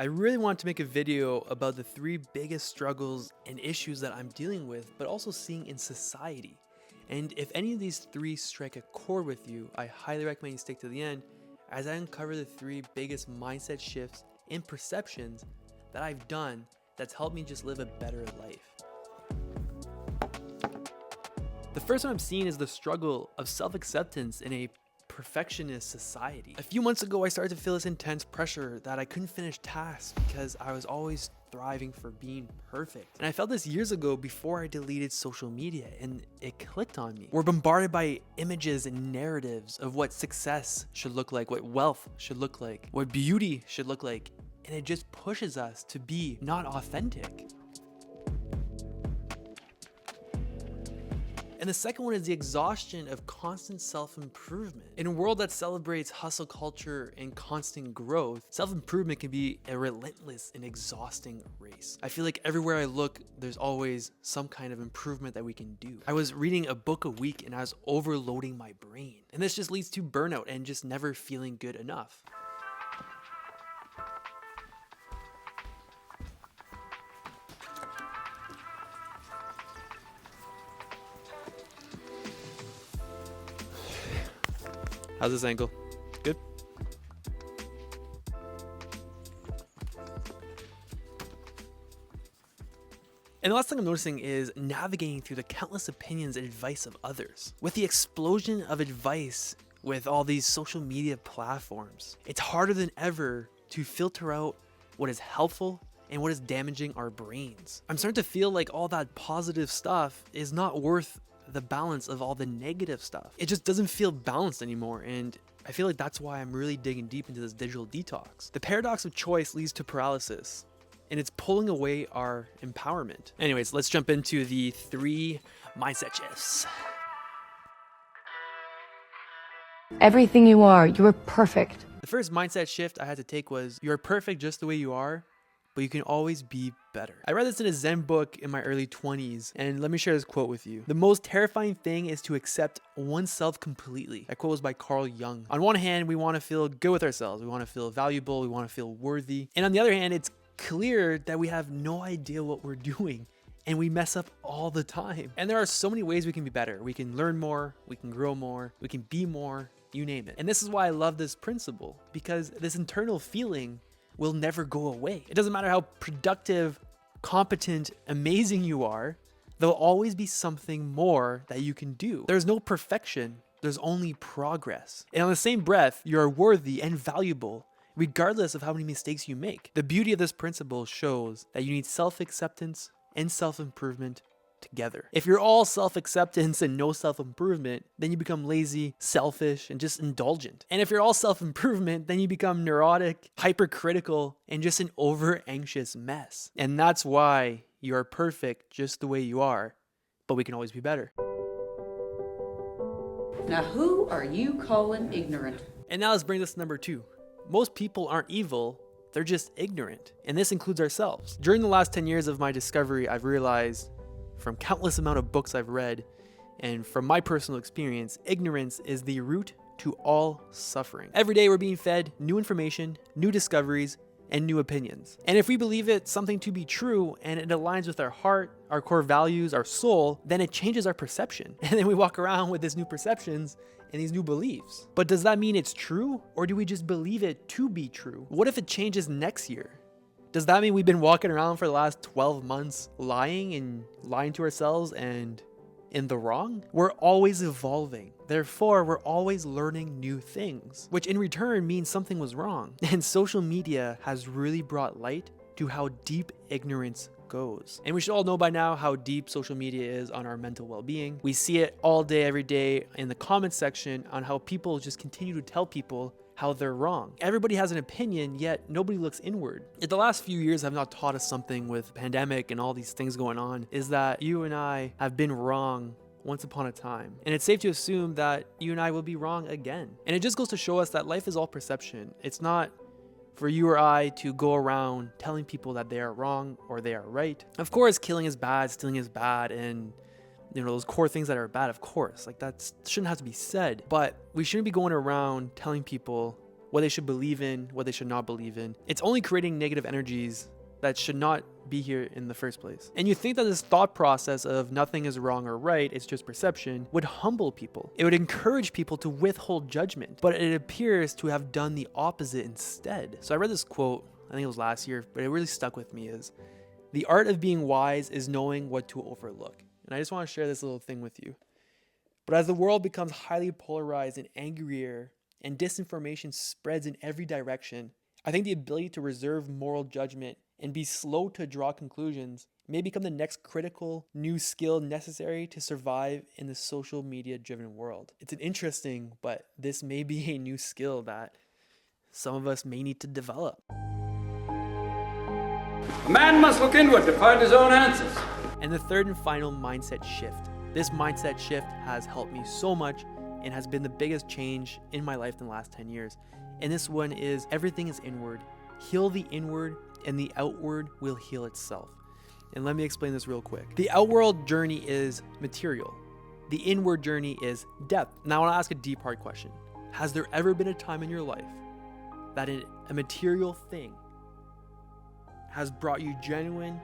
I really want to make a video about the three biggest struggles and issues that I'm dealing with, but also seeing in society. And if any of these three strike a chord with you, I highly recommend you stick to the end as I uncover the three biggest mindset shifts and perceptions that I've done that's helped me just live a better life. The first one I'm seeing is the struggle of self-acceptance in a perfectionist society. A few months ago, I started to feel this intense pressure that I couldn't finish tasks because I was always thriving for being perfect. And I felt this years ago before I deleted social media, and it clicked on me. We're bombarded by images and narratives of what success should look like, what wealth should look like, what beauty should look like, and it just pushes us to be not authentic. And the second one is the exhaustion of constant self-improvement. In a world that celebrates hustle culture and constant growth, self-improvement can be a relentless and exhausting race. I feel like everywhere I look, there's always some kind of improvement that we can do. I was reading a book a week and I was overloading my brain. And this just leads to burnout and just never feeling good enough. How's this angle? Good? And the last thing I'm noticing is navigating through the countless opinions and advice of others. With the explosion of advice with all these social media platforms, it's harder than ever to filter out what is helpful and what is damaging our brains. I'm starting to feel like all that positive stuff is not worth the balance of all the negative stuff. It just doesn't feel balanced anymore, and I feel like that's why I'm really digging deep into this digital detox. The paradox of choice leads to paralysis, and it's pulling away our empowerment. Anyways, let's jump into the three mindset shifts. Everything you are perfect. The first mindset shift I had to take was, you're perfect just the way you are, but you can always be better. I read this in a Zen book in my early 20s, and let me share this quote with you. The most terrifying thing is to accept oneself completely. That quote was by Carl Jung. On one hand, we want to feel good with ourselves. We want to feel valuable. We want to feel worthy. And on the other hand, it's clear that we have no idea what we're doing, and we mess up all the time. And there are so many ways we can be better. We can learn more, we can grow more, we can be more, you name it. And this is why I love this principle, because this internal feeling will never go away. It doesn't matter how productive, competent, amazing you are, there'll always be something more that you can do. There's no perfection, there's only progress. And on the same breath, you are worthy and valuable, regardless of how many mistakes you make. The beauty of this principle shows that you need self-acceptance and self-improvement together. If you're all self-acceptance and no self-improvement, then you become lazy, selfish, and just indulgent. And if you're all self-improvement, then you become neurotic, hypercritical, and just an over-anxious mess. And that's why you are perfect just the way you are, but we can always be better. Now who are you calling ignorant? And now let's bring this to number two. Most people aren't evil, they're just ignorant. And this includes ourselves. During the last 10 years of my discovery, I've realized from countless amount of books I've read, and from my personal experience, ignorance is the root to all suffering. Every day we're being fed new information, new discoveries, and new opinions. And if we believe it something to be true and it aligns with our heart, our core values, our soul, then it changes our perception. And then we walk around with these new perceptions and these new beliefs. But does that mean it's true, or do we just believe it to be true? What if it changes next year? Does that mean we've been walking around for the last 12 months lying to ourselves and in the wrong? We're always evolving. Therefore, we're always learning new things, which in return means something was wrong. And social media has really brought light to how deep ignorance goes. And we should all know by now how deep social media is on our mental well-being. We see it all day, every day in the comment section on how people just continue to tell people how they're wrong. Everybody has an opinion, yet nobody looks inward. The last few years have not taught us something with pandemic and all these things going on, is that you and I have been wrong once upon a time. And it's safe to assume that you and I will be wrong again. And it just goes to show us that life is all perception. It's not for you or I to go around telling people that they are wrong or they are right. Of course, killing is bad, stealing is bad, and those core things that are bad, of course, like that shouldn't have to be said, but we shouldn't be going around telling people what they should believe in, what they should not believe in. It's only creating negative energies that should not be here in the first place. And you think that this thought process of nothing is wrong or right, it's just perception, would humble people. It would encourage people to withhold judgment, but it appears to have done the opposite instead. So I read this quote, I think it was last year, but it really stuck with me, is the art of being wise is knowing what to overlook. And I just want to share this little thing with you. But as the world becomes highly polarized and angrier, and disinformation spreads in every direction, I think the ability to reserve moral judgment and be slow to draw conclusions may become the next critical new skill necessary to survive in the social media driven world. It's an interesting, but this may be a new skill that some of us may need to develop. A man must look inward to find his own answers. And the third and final mindset shift. This mindset shift has helped me so much and has been the biggest change in my life in the last 10 years. And this one is everything is inward. Heal the inward and the outward will heal itself. And let me explain this real quick. The outward journey is material. The inward journey is depth. Now I want to ask a deep, hard question. Has there ever been a time in your life that a material thing has brought you genuine,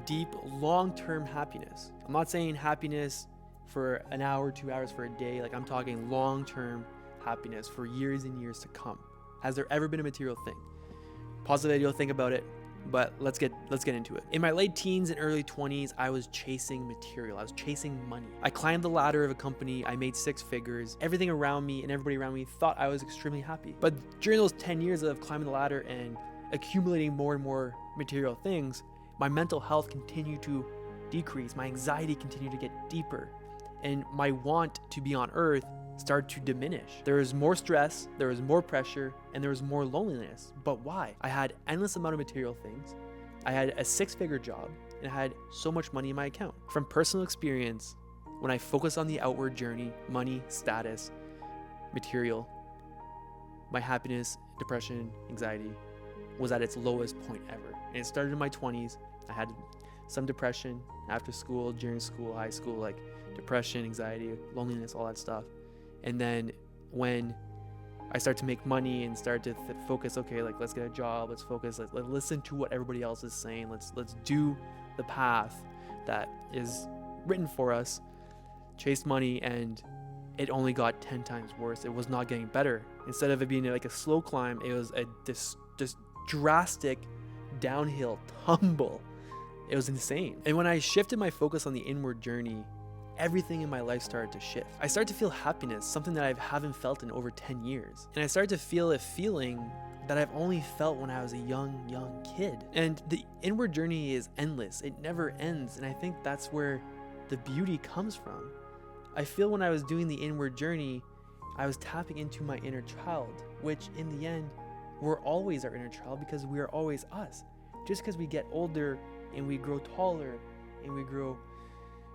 deep, long-term happiness? I'm not saying happiness for an hour, 2 hours, for a day. Like, I'm talking long-term happiness for years and years to come. Has there ever been a material thing? Pause the video, think about it, but let's get into it. In my late teens and early 20s, I was chasing material. I was chasing money. I climbed the ladder of a company. I made 6 figures. Everything around me and everybody around me thought I was extremely happy. But during those 10 years of climbing the ladder and accumulating more and more material things, my mental health continued to decrease. My anxiety continued to get deeper. And my want to be on earth started to diminish. There was more stress, there was more pressure, and there was more loneliness. But why? I had endless amount of material things. I had a 6-figure job, and I had so much money in my account. From personal experience, when I focused on the outward journey, money, status, material, my happiness, depression, anxiety was at its lowest point ever. And it started in my 20s. I had some depression after school, during school, high school, like depression, anxiety, loneliness, all that stuff. And then when I started to make money and started to focus, okay, like let's get a job, let's focus, let's listen to what everybody else is saying, let's do the path that is written for us, chase money, and it only got 10 times worse. It was not getting better. Instead of it being like a slow climb, it was this drastic downhill tumble. It was insane. And when I shifted my focus on the inward journey, everything in my life started to shift. I started to feel happiness, something that I haven't felt in over 10 years. And I started to feel a feeling that I've only felt when I was a young kid. And the inward journey is endless. It never ends. And I think that's where the beauty comes from. I feel when I was doing the inward journey, I was tapping into my inner child, which in the end, we're always our inner child because we are always us. Just because we get older and we grow taller and we grow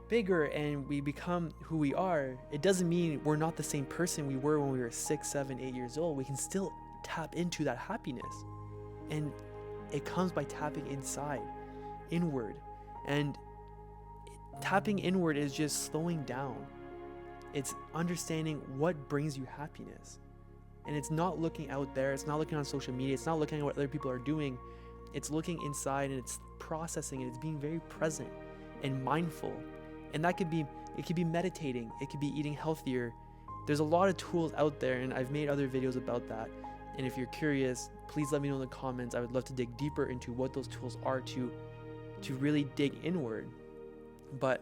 bigger and we become who we are, it doesn't mean we're not the same person we were when we were 6, 7, 8 years old. We can still tap into that happiness. And it comes by tapping inside, inward. And tapping inward is just slowing down. It's understanding what brings you happiness. And it's not looking out there. It's not looking on social media. It's not looking at what other people are doing. It's looking inside and it's processing and it's being very present and mindful. And it could be meditating. It could be eating healthier. There's a lot of tools out there, and I've made other videos about that. And if you're curious, please let me know in the comments. I would love to dig deeper into what those tools are to really dig inward. But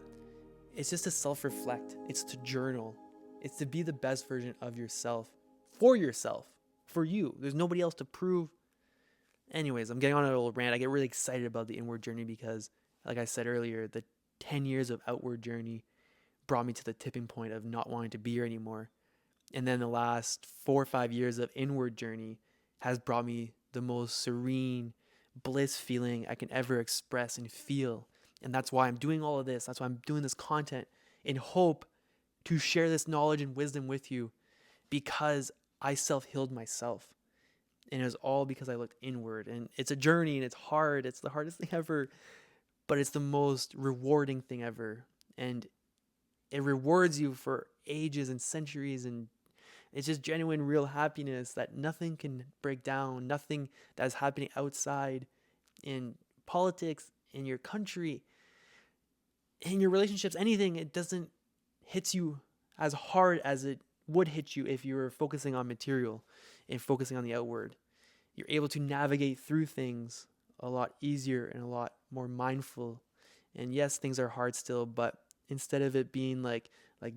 it's just to self-reflect. It's to journal. It's to be the best version of yourself, for you. There's nobody else to prove. Anyways, I'm getting on a little rant. I get really excited about the inward journey because, like I said earlier, the 10 years of outward journey brought me to the tipping point of not wanting to be here anymore. And then the last 4 or 5 years of inward journey has brought me the most serene bliss feeling I can ever express and feel. And that's why I'm doing all of this. That's why I'm doing this content in hope to share this knowledge and wisdom with you, because I self-healed myself. And it was all because I looked inward. And it's a journey and it's hard. It's the hardest thing ever, but it's the most rewarding thing ever. And it rewards you for ages and centuries and It's just genuine, real happiness that nothing can break down, nothing that's happening outside in politics, in your country, in your relationships, anything. It doesn't hit you as hard as it would hit you if you were focusing on material and focusing on the outward. You're able to navigate through things a lot easier and a lot more mindful. And yes, things are hard still, but instead of it being like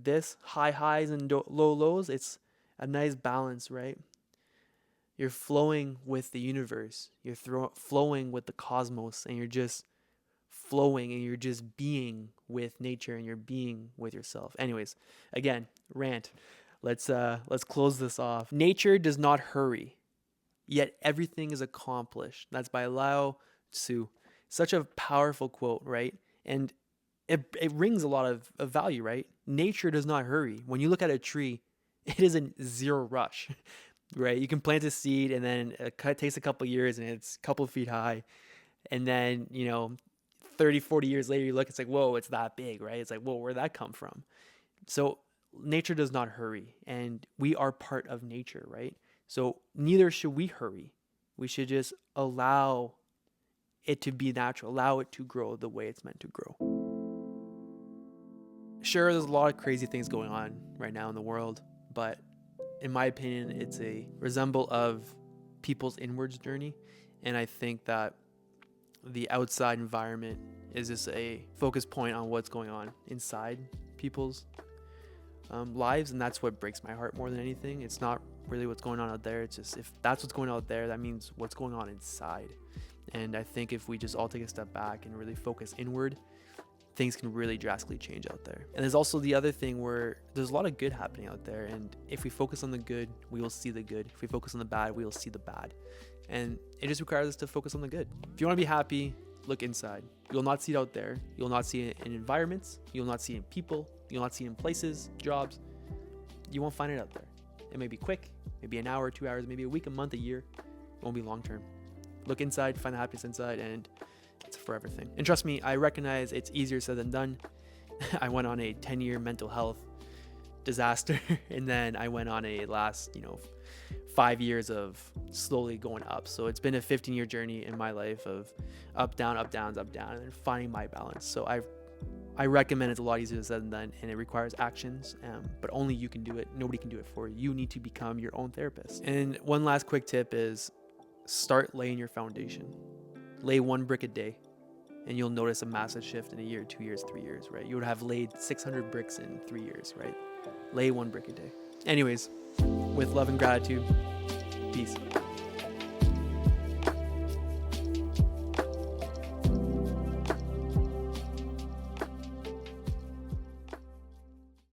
this, high highs and low lows, it's a nice balance, right? You're flowing with the universe. You're flowing with the cosmos, and you're just flowing, and you're just being with nature, and you're being with yourself. Anyways, again, rant. Let's close this off. Nature does not hurry, yet everything is accomplished. That's by Lao Tzu. Such a powerful quote, right? And it rings a lot of value, right? Nature does not hurry. When you look at a tree, it is in zero rush, right? You can plant a seed, and then it takes a couple years, and it's a couple feet high. And then, 30, 40 years later, you look, it's like, whoa, it's that big, right? It's like, whoa, where'd that come from? So nature does not hurry, and we are part of nature, right? So neither should we hurry. We should just allow it to be natural, allow it to grow the way it's meant to grow. Sure, there's a lot of crazy things going on right now in the world, but in my opinion, it's a resemble of people's inwards journey. And I think that the outside environment is just a focus point on what's going on inside people's lives. And that's what breaks my heart more than anything. It's not really what's going on out there. It's just, if that's what's going on out there, that means what's going on inside. And I think if we just all take a step back and really focus inward, things can really drastically change out there. And there's also the other thing where there's a lot of good happening out there. And if we focus on the good, we will see the good. If we focus on the bad, we will see the bad. And it just requires us to focus on the good. If you want to be happy, look inside. You'll not see it out there. You'll not see it in environments. You'll not see it in people. You'll not see it in places, jobs. You won't find it out there. It may be quick, maybe an hour, 2 hours, maybe a week, a month, a year. It won't be long term. Look inside, find the happiness inside, and it's a forever thing. And trust me, I recognize it's easier said than done. I went on a 10-year mental health disaster, and then I went on a last, 5 years of slowly going up. So it's been a 15-year journey in my life of up, down, up, downs, up, down, and then finding my balance. So I recommend it's a lot easier said than done, and it requires actions, but only you can do it. Nobody can do it for you. You need to become your own therapist. And one last quick tip is start laying your foundation. Lay one brick a day, and you'll notice a massive shift in a year, 2 years, 3 years, right? You would have laid 600 bricks in 3 years, right? Lay one brick a day. Anyways, with love and gratitude, peace.